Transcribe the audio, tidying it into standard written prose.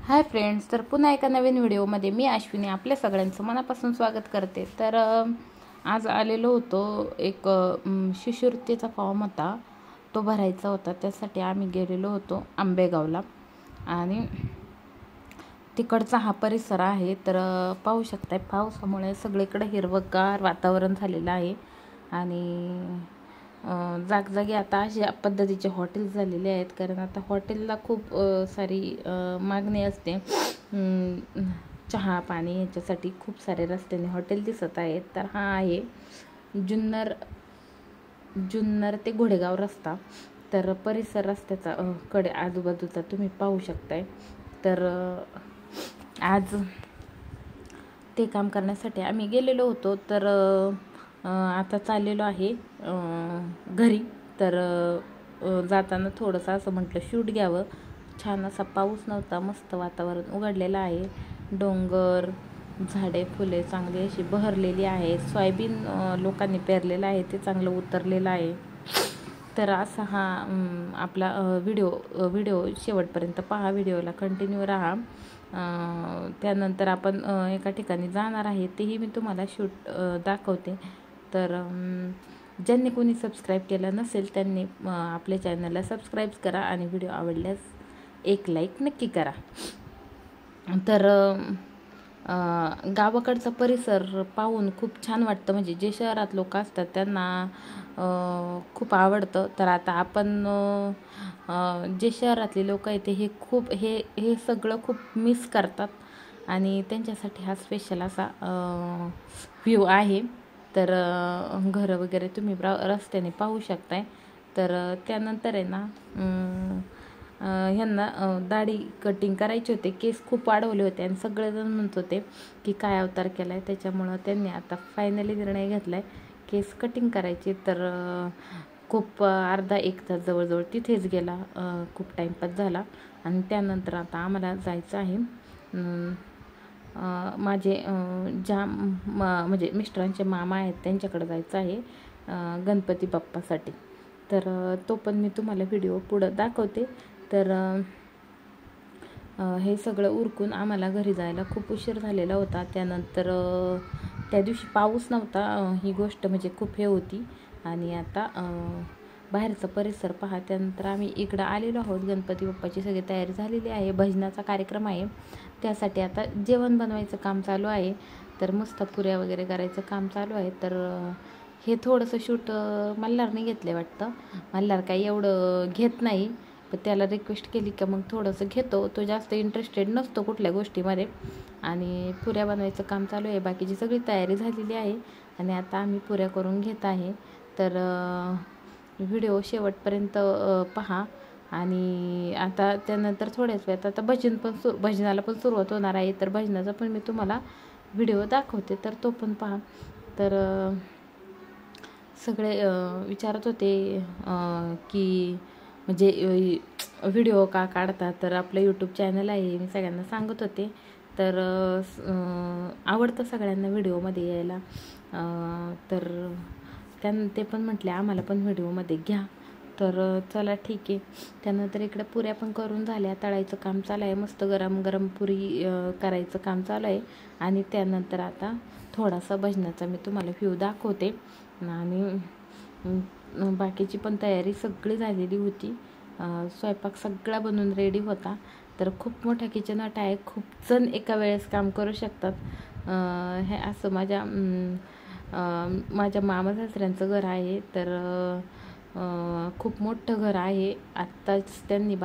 Hi friends, तर पुन्हा एका नवीन व्हिडिओमध्ये मी अश्विनी आपल्या सगळ्यांचं मनापासून स्वागत करते। तर आज आलेलो होतो एक शिष्यवृत्तीचा फॉर्म होता, तो भरायचा होता। त्यासाठी आम्ही गेलेलो होतो आंबेगावला आणि तिकडचा हा परिसर आहे। तर पाहू शकताय, पावसामुळे सगळीकडे हिरवंगार वातावरण झालेलं आहे आणि जागजागी आता अशा पद्धतीचे हॉटेल्स झालेले आहेत, कारण आता हॉटेलला खूप सारी मागणी असते। चहा पाणी याच्यासाठी खूप सारे रस्त्याने हॉटेल दिसत आहेत। तर हा आहे जुन्नर ते घोडेगाव रस्ता। तर परिसर रस्त्याचा कडे आजूबाजूचा तुम्ही पाहू शकताय। तर आज ते काम करण्यासाठी आम्ही गेलेलो होतो। तर आता चाललेलो आहे घरी। तर जाताना थोडंसं असं म्हटलं शूट घ्यावं। छान असा पाऊस नव्हता, मस्त वातावरण उघडलेलं आहे। डोंगर, झाडे, फुले चांगली अशी बहरलेली आहे। सोयाबीन लोकांनी पेरलेलं आहे, ते चांगलं उतरलेलं आहे। तर असा हा आपला व्हिडिओ शेवटपर्यंत पहा, व्हिडिओला कंटिन्यू राहा। त्यानंतर आपण एका ठिकाणी जाणार आहे, तेही मी तुम्हाला शूट दाखवते। तर ज्यांनी कोणी सबस्क्राईब केलं नसेल त्यांनी आपल्या चॅनलला सबस्क्राईब करा आणि व्हिडिओ आवडल्यास एक लाईक नक्की करा। तर गावाकडचा परिसर पाहून खूप छान वाटतं, म्हणजे जे शहरात लोक असतात त्यांना खूप आवडतं। तर आता आपण जे शहरातले लोक आहेत ते हे सगळं खूप मिस करतात आणि त्यांच्यासाठी हा स्पेशल असा व्ह्यू आहे। तर घरं वगैरे तुम्ही रस्त्याने पाहू शकताय। तर त्यानंतर आहे ना, ह्यांना दाढी कटिंग करायची होते, केस खूप वाढवले होते आणि सगळेजण म्हणत होते की काय अवतार केला आहे। त्याच्यामुळं त्यांनी आता फायनली निर्णय घेतला आहे केस कटिंग करायची। तर खूप अर्धा एक तास जवळजवळ तिथेच गेला, खूप टाईमपास झाला आणि त्यानंतर आता आम्हाला जायचं आहे माझे म्हणजे मिस्टरांचे मामा आहेत त्यांच्याकडे जायचं आहे गणपती बाप्पासाठी। तर तो पण मी तुम्हाला व्हिडिओ पुढं दाखवते। तर हे सगळं उरकून आम्हाला घरी जायला खूप उशीर झालेला होता। त्यानंतर त्या दिवशी पाऊस नव्हता, ही गोष्ट म्हणजे खूप हे होती। आणि आता बाहेरचा परिसर पहा। त्यानंतर आम्ही इकडं आलेलो आहोत, गणपती बाप्पाची सगळी तयारी झालेली आहे, भजनाचा कार्यक्रम आहे, त्यासाठी आता जेवण बनवायचं काम चालू आहे। तर मस्त पुऱ्या वगैरे करायचं काम चालू आहे। तर हे थोडंसं शूट मल्हारने घेतलं वाटतं, मल्हार काही एवढं घेत नाही, पण त्याला रिक्वेस्ट केली का मग थोडंसं घेतो, तो जास्त इंटरेस्टेड नसतो कुठल्या गोष्टीमध्ये। आणि पुऱ्या बनवायचं काम चालू आहे, बाकीची सगळी तयारी झालेली आहे आणि आता आम्ही पुऱ्या करून घेत आहे। तर व्हिडिओ शेवटपर्यंत पहा आणि आता त्यानंतर थोड्याच वेळात आता भजनाला पण सुरुवात होणार आहे। तर भजनाचा पण मी तुम्हाला व्हिडिओ दाखवते, तर तो पण पहा। तर सगळे विचारत होते की म्हणजे व्हिडिओ का काढतात, तर आपलं यूट्यूब चॅनल आहे, मी सगळ्यांना सांगत होते। तर आवडतं सगळ्यांना व्हिडिओमध्ये यायला। तर ते पण म्हटले आम्हाला पण व्हिडिओमध्ये घ्या। तर चला ठीक आहे। त्यानंतर इकडे पुऱ्या पण करून झाल्या, तळायचं काम चालू आहे, मस्त गरम गरम पुरी करायचं काम चालू आहे। आणि त्यानंतर आता थोडासा भजनाचा मी तुम्हाला व्ह्यू दाखवते आणि बाकीची पण तयारी सगळी झालेली होती, स्वयंपाक सगळा बनवून रेडी होता। तर खूप मोठा किचन वाटा आहे, खूप जण एका वेळेस काम करू शकतात। हे असं माझ्या मामा सासऱ्यांचं घर आहे। तर खूप मोठं घर आहे, आत्ताच त्यांनी